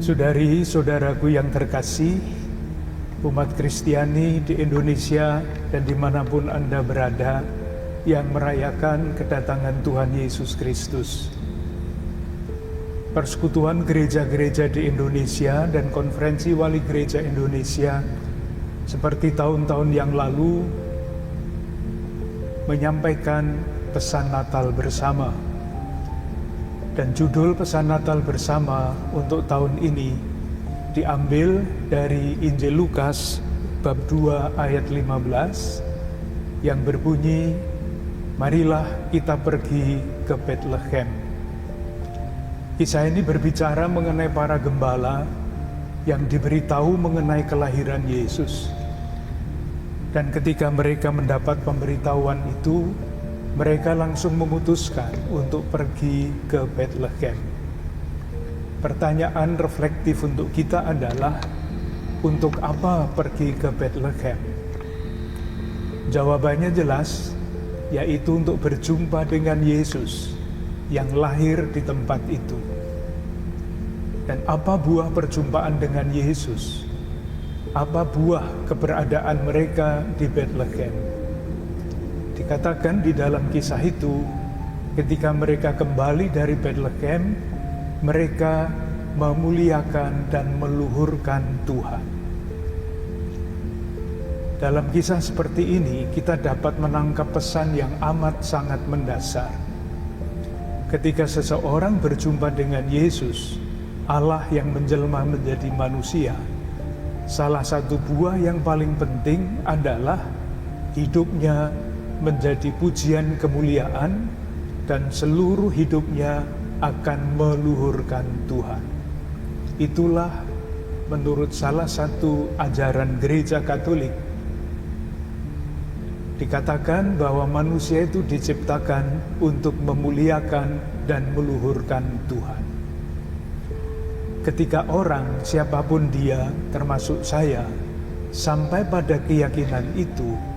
Saudari-saudaraku yang terkasih, umat Kristiani di Indonesia dan dimanapun Anda berada yang merayakan kedatangan Tuhan Yesus Kristus. Persekutuan gereja-gereja di Indonesia dan Konferensi Wali Gereja Indonesia seperti tahun-tahun yang lalu menyampaikan pesan Natal bersama. Dan judul pesan Natal bersama untuk tahun ini diambil dari Injil Lukas bab 2 ayat 15 yang berbunyi, "Marilah kita pergi ke Betlehem." Kisah ini berbicara mengenai para gembala yang diberitahu mengenai kelahiran Yesus. Dan ketika mereka mendapat pemberitahuan itu, mereka langsung memutuskan untuk pergi ke Betlehem. Pertanyaan reflektif untuk kita adalah, untuk apa pergi ke Betlehem? Jawabannya jelas, yaitu untuk berjumpa dengan Yesus yang lahir di tempat itu. Dan apa buah perjumpaan dengan Yesus? Apa buah keberadaan mereka di Betlehem? Dikatakan di dalam kisah itu, ketika mereka kembali dari Betlehem, mereka memuliakan dan meluhurkan Tuhan. Dalam kisah seperti ini, kita dapat menangkap pesan yang amat sangat mendasar. Ketika seseorang berjumpa dengan Yesus, Allah yang menjelma menjadi manusia, salah satu buah yang paling penting adalah hidupnya menjadi pujian kemuliaan dan seluruh hidupnya akan meluhurkan Tuhan. Itulah menurut salah satu ajaran gereja Katolik. Dikatakan bahwa manusia itu diciptakan untuk memuliakan dan meluhurkan Tuhan. Ketika orang, siapapun dia, termasuk saya, sampai pada keyakinan itu,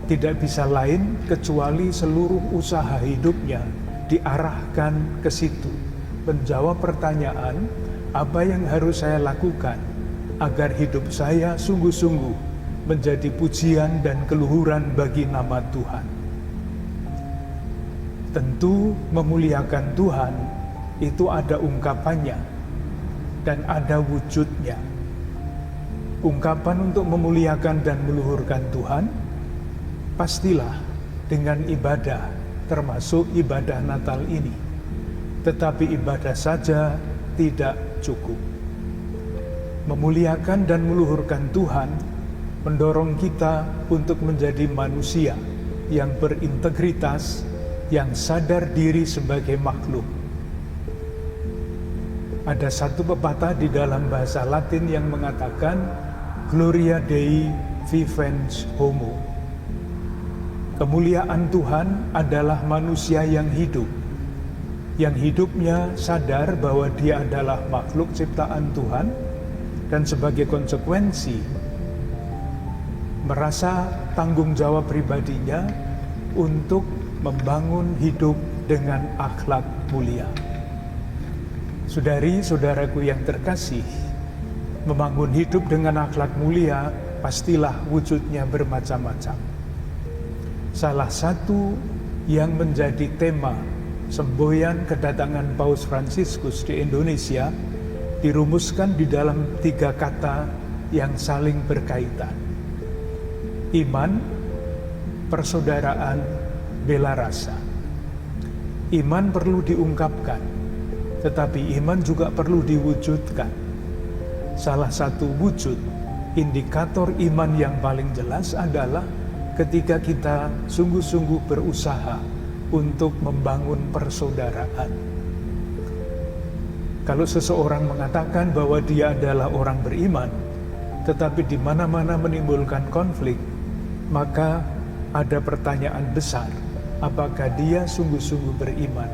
tidak bisa lain kecuali seluruh usaha hidupnya diarahkan ke situ, menjawab pertanyaan, apa yang harus saya lakukan agar hidup saya sungguh-sungguh menjadi pujian dan keluhuran bagi nama Tuhan. Tentu memuliakan Tuhan itu ada ungkapannya dan ada wujudnya. Ungkapan untuk memuliakan dan meluhurkan Tuhan pastilah dengan ibadah, termasuk ibadah Natal ini. Tetapi ibadah saja tidak cukup. Memuliakan dan meluhurkan Tuhan mendorong kita untuk menjadi manusia yang berintegritas, yang sadar diri sebagai makhluk. Ada satu pepatah di dalam bahasa Latin yang mengatakan, Gloria Dei vivens homo. Kemuliaan Tuhan adalah manusia yang hidup, yang hidupnya sadar bahwa dia adalah makhluk ciptaan Tuhan, dan sebagai konsekuensi merasa tanggung jawab pribadinya untuk membangun hidup dengan akhlak mulia. Saudari-saudaraku yang terkasih, membangun hidup dengan akhlak mulia pastilah wujudnya bermacam-macam. Salah satu yang menjadi tema semboyan kedatangan Paus Fransiskus di Indonesia dirumuskan di dalam 3 kata yang saling berkaitan. Iman, persaudaraan, bela rasa. Iman perlu diungkapkan, tetapi iman juga perlu diwujudkan. Salah satu wujud, indikator iman yang paling jelas adalah ketika kita sungguh-sungguh berusaha untuk membangun persaudaraan. Kalau seseorang mengatakan bahwa dia adalah orang beriman, tetapi di mana-mana menimbulkan konflik, maka ada pertanyaan besar, apakah dia sungguh-sungguh beriman?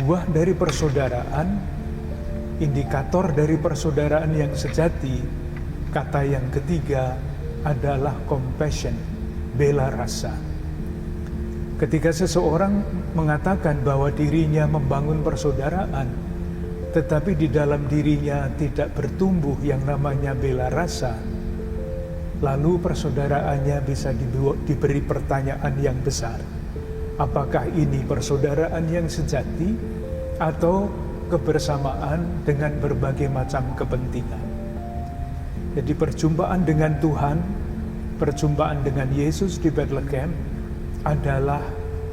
Buah dari persaudaraan, indikator dari persaudaraan yang sejati, kata yang ketiga adalah compassion, bela rasa. Ketika seseorang mengatakan bahwa dirinya membangun persaudaraan, tetapi di dalam dirinya tidak bertumbuh yang namanya bela rasa, lalu persaudaraannya bisa diberi pertanyaan yang besar. Apakah ini persaudaraan yang sejati atau kebersamaan dengan berbagai macam kepentingan? Jadi perjumpaan dengan Tuhan, perjumpaan dengan Yesus di Bethlehem adalah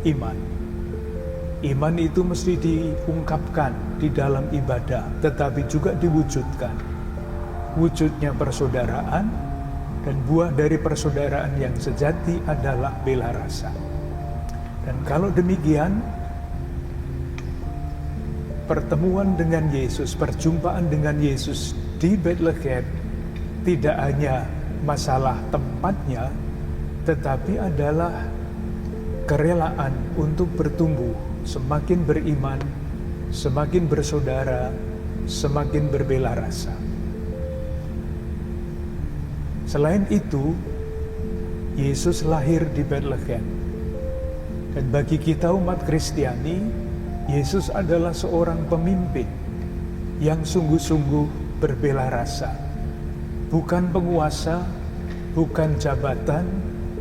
iman. Iman itu mesti diungkapkan di dalam ibadah, tetapi juga diwujudkan. Wujudnya persaudaraan, dan buah dari persaudaraan yang sejati adalah bela rasa. Dan kalau demikian, pertemuan dengan Yesus, perjumpaan dengan Yesus di Bethlehem tidak hanya masalah tempatnya, tetapi adalah kerelaan untuk bertumbuh, semakin beriman, semakin bersaudara, semakin berbela rasa. Selain itu, Yesus lahir di Bethlehem. Dan bagi kita umat Kristiani, Yesus adalah seorang pemimpin yang sungguh-sungguh berbela rasa. Bukan penguasa, bukan jabatan,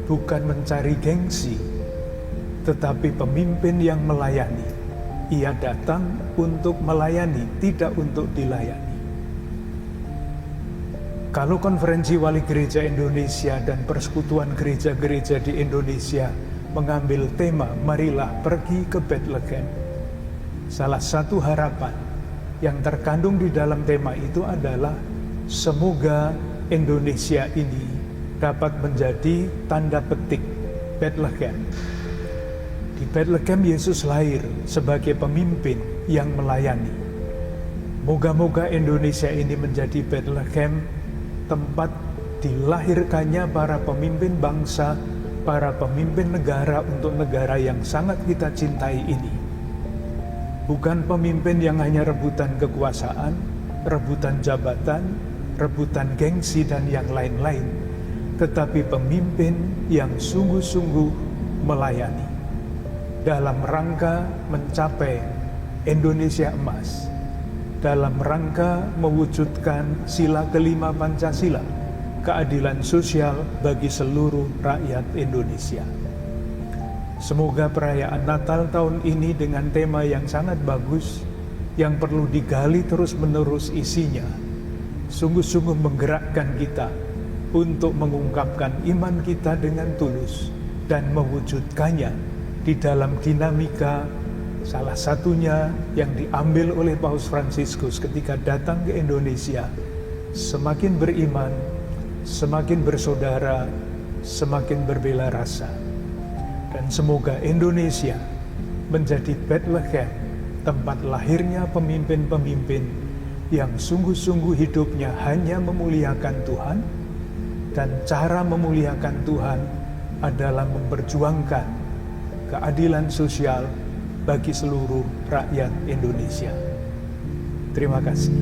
bukan mencari gengsi, tetapi pemimpin yang melayani. Ia datang untuk melayani, tidak untuk dilayani. Kalau Konferensi Wali Gereja Indonesia dan Persekutuan Gereja-Gereja di Indonesia mengambil tema "Marilah pergi ke Bethlehem", salah satu harapan yang terkandung di dalam tema itu adalah semoga Indonesia ini dapat menjadi tanda petik Bethlehem. Di Bethlehem Yesus lahir sebagai pemimpin yang melayani. Moga-moga Indonesia ini menjadi Bethlehem, tempat dilahirkannya para pemimpin bangsa, para pemimpin negara untuk negara yang sangat kita cintai ini. Bukan pemimpin yang hanya rebutan kekuasaan, rebutan jabatan, rebutan gengsi dan yang lain-lain, tetapi pemimpin yang sungguh-sungguh melayani dalam rangka mencapai Indonesia emas, dalam rangka mewujudkan sila kelima Pancasila, keadilan sosial bagi seluruh rakyat Indonesia. Semoga perayaan Natal tahun ini dengan tema yang sangat bagus, yang perlu digali terus-menerus isinya, sungguh-sungguh menggerakkan kita untuk mengungkapkan iman kita dengan tulus dan mewujudkannya di dalam dinamika, salah satunya yang diambil oleh Paus Fransiskus ketika datang ke Indonesia, semakin beriman, semakin bersaudara, semakin berbela rasa. Dan semoga Indonesia menjadi Bethlehem, tempat lahirnya pemimpin-pemimpin yang sungguh-sungguh hidupnya hanya memuliakan Tuhan, dan cara memuliakan Tuhan adalah memperjuangkan keadilan sosial bagi seluruh rakyat Indonesia. Terima kasih.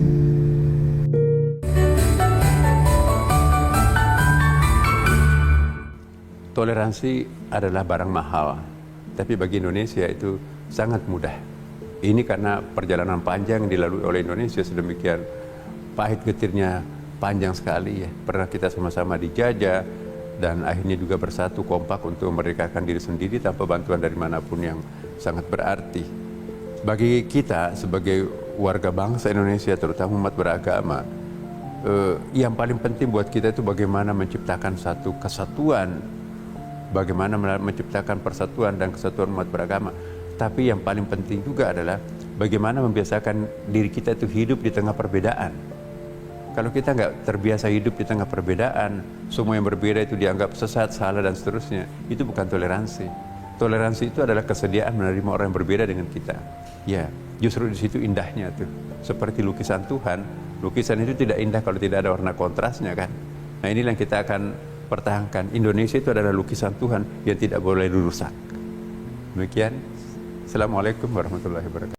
Toleransi adalah barang mahal, tapi bagi Indonesia itu sangat mudah. Ini karena perjalanan panjang dilalui oleh Indonesia sedemikian pahit getirnya, panjang sekali ya. Pernah kita sama-sama dijajah dan akhirnya juga bersatu kompak untuk memerdekakan diri sendiri tanpa bantuan dari manapun yang sangat berarti. Bagi kita sebagai warga bangsa Indonesia, terutama umat beragama, yang paling penting buat kita itu bagaimana menciptakan satu kesatuan, bagaimana menciptakan persatuan dan kesatuan umat beragama. Tapi yang paling penting juga adalah bagaimana membiasakan diri kita itu hidup di tengah perbedaan. Kalau kita nggak terbiasa hidup di tengah perbedaan, semua yang berbeda itu dianggap sesat, salah, dan seterusnya, itu bukan toleransi. Toleransi itu adalah kesediaan menerima orang yang berbeda dengan kita. Ya, justru di situ indahnya tuh. Seperti lukisan Tuhan, lukisan itu tidak indah kalau tidak ada warna kontrasnya kan. Nah inilah yang kita akan pertahankan. Indonesia itu adalah lukisan Tuhan yang tidak boleh dirusak. Demikian. Assalamualaikum warahmatullahi wabarakatuh.